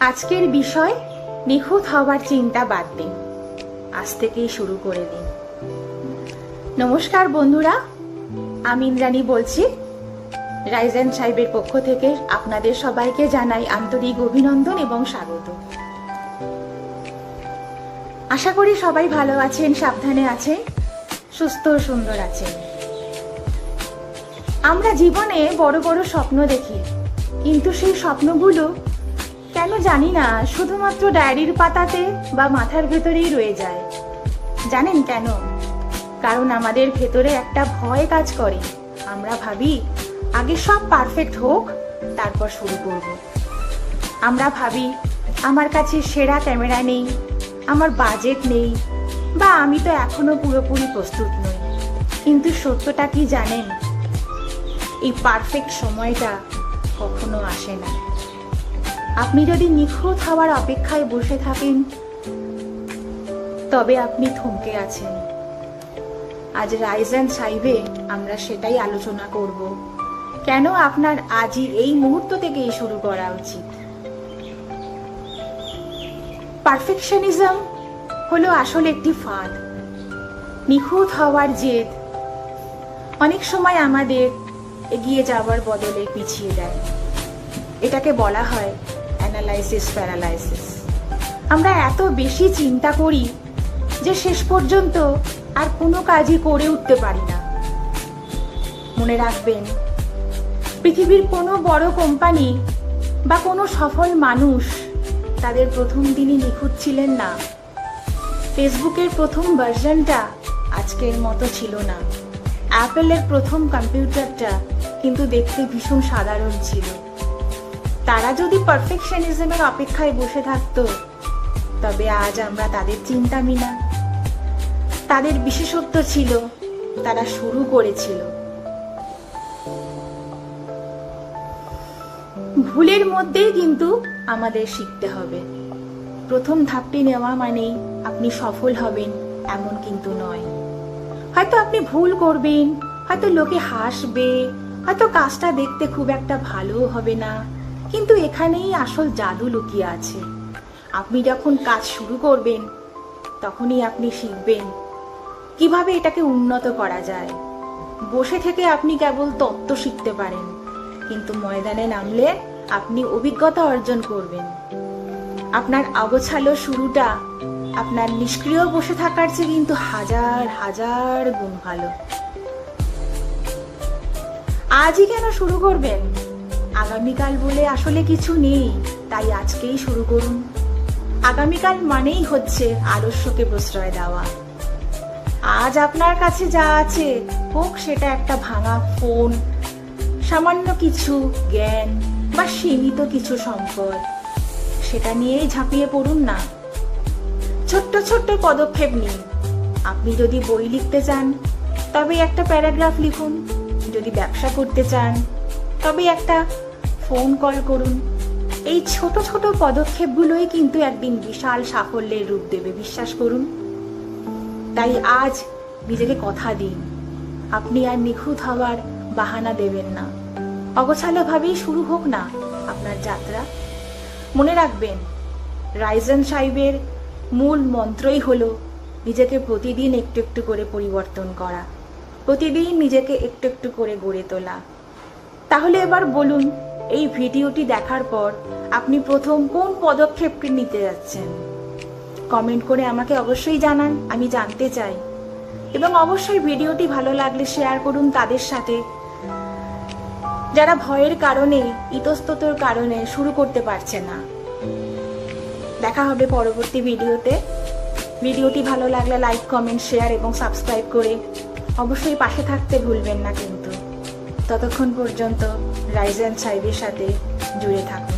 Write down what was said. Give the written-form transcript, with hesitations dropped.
আজকের বিষয় নিখুঁত হবার চিন্তা বাদ দিন, আজ থেকেই শুরু করে দিন। নমস্কার বন্ধুরা, আমি ইন্দ্রাণী বলছি। রাইজ অ্যান্ড সাইবের পক্ষ থেকে আপনাদের সবাইকে জানাই আন্তরিক অভিনন্দন এবং স্বাগত। আশা করি সবাই ভালো আছেন, সাবধানে আছেন, সুস্থ ও সুন্দর আছেন। আমরা জীবনে বড় বড় স্বপ্ন দেখি, কিন্তু সেই স্বপ্নগুলো কেন জানি না শুধুমাত্র ডায়েরির পাতাতে বা মাথার ভেতরেই রয়ে যায়। জানেন কেন? কারণ আমাদের ভেতরে একটা ভয় কাজ করে। আমরা ভাবি আগে সব পারফেক্ট হোক, তারপর শুরু করব। আমরা ভাবি আমার কাছে সেরা ক্যামেরা নেই, আমার বাজেট নেই, বা আমি তো এখনো পুরোপুরি প্রস্তুত নই। কিন্তু সত্যটা কি জানেন? এই পারফেক্ট সময়টা কখনো আসে না। আপনি যদি নিখুঁত হওয়ার অপেক্ষায় বসে থাকেন, তবে আপনি থমকে আছেন। আজ রাইজ অ্যান্ড সাইবে আমরা সেটাই আলোচনা করব। কেন আপনার আজই এই মুহূর্ত থেকেই শুরু করা উচিত। পারফেকশনিজম হলো আসলে একটি ফাঁদ, নিখুঁত হওয়ার জেদ অনেক সময় আমাদের এগিয়ে যাওয়ার বদলে পিছিয়ে দেয়। এটাকে বলা হয় অ্যানালাইসিস প্যারালাইসিস। আমরা এত বেশি চিন্তা করি যে শেষ পর্যন্ত আর কোনো কাজই করে উঠতে পারি না। মনে রাখবেন, পৃথিবীর কোনো বড় কোম্পানি বা কোনো সফল মানুষ তাদের প্রথম দিনই নিখুঁত ছিলেন না। ফেসবুকের প্রথম ভার্সনটা আজকের মতো ছিল না। অ্যাপেলের প্রথম কম্পিউটারটা কিন্তু দেখতে ভীষণ সাধারণ ছিল। তারা যদি পারফেকশনিজমের অপেক্ষায় বসে থাকতো, তবে আজ আমরা তাদের চিন্তামি না। তাদের বিশেষত্ব ছিল তারা শুরু করেছিল। ভুলের মধ্যেই কিন্তু আমাদের শিখতে হবে। প্রথম ধাপটি নেওয়া মানেই আপনি সফল হবেন এমন কিন্তু নয়। হয়তো আপনি ভুল করবেন, হয়তো লোকে হাসবে, হয়তো কাজটা দেখতে খুব একটা ভালো হবে না, কিন্তু এখানেই আসল জাদু লুকিয়ে আছে। আপনি যখন কাজ শুরু করবেন, তখনই আপনি শিখবেন কিভাবে এটাকে উন্নত করা যায়। বসে থেকে আপনি কেবল তত্ত্ব শিখতে পারেন, কিন্তু ময়দানে নামলে আপনি অভিজ্ঞতা অর্জন করবেন। আপনার অগোছালো শুরুটা আপনার নিষ্ক্রিয় বসে থাকার চেয়ে কিন্তু হাজার হাজার গুণ ভালো। আজই কেন শুরু করবেন? আগামীকাল বলে আসলে কিছু নেই, তাই আজকেই শুরু করুন। আগামীকাল মানেই হচ্ছে আদর্শকে প্রশ্রয় দেওয়া। আজ আপনার কাছে যা আছে, হোক সেটা একটা ভাঙা ফোন, সামান্য কিছু জ্ঞান বা সীমিত কিছু সম্পদ, সেটা নিয়েই ঝাঁপিয়ে পড়ুন না। ছোট্ট ছোট্ট পদক্ষেপ নিন। আপনি যদি বই লিখতে চান, তবে একটা প্যারাগ্রাফ লিখুন। যদি ব্যবসা করতে চান, তবে একটা ফোন কল করুন। এই ছোট ছোট পদক্ষেপগুলোই কিন্তু একদিন বিশাল সাফল্যের রূপ দেবে, বিশ্বাস করুন। তাই আজ নিজেকে কথা দিন, আপনি আর নিখুঁত হওয়ার বাহানা দেবেন না। অগোছালো ভাবেই শুরু হোক না আপনার যাত্রা। মনে রাখবেন, রাইজ অ্যান্ড সাইবের মূল মন্ত্রই হলো নিজেকে প্রতিদিন একটু একটু করে পরিবর্তন করা, প্রতিদিন নিজেকে একটু একটু করে গড়ে তোলা। তাহলে এবার বলুন, এই ভিডিওটি দেখার পর আপনি প্রথম কোন পদক্ষেপটি নিতে যাচ্ছেন? কমেন্ট করে আমাকে অবশ্যই জানান, আমি জানতে চাই। এবং অবশ্যই ভিডিওটি ভালো লাগলে শেয়ার করুন তাদের সাথে, যারা ভয়ের কারণে, ইতস্ততর কারণে শুরু করতে পারছে না। দেখা হবে পরবর্তী ভিডিওতে। ভিডিওটি ভালো লাগলে লাইক, কমেন্ট, শেয়ার এবং সাবস্ক্রাইব করে অবশ্যই পাশে থাকতে ভুলবেন না। কিন্তু ততক্ষণ পর্যন্ত রাইজ অ্যান্ড সাইবের সাথে জুড়ে থাকুন।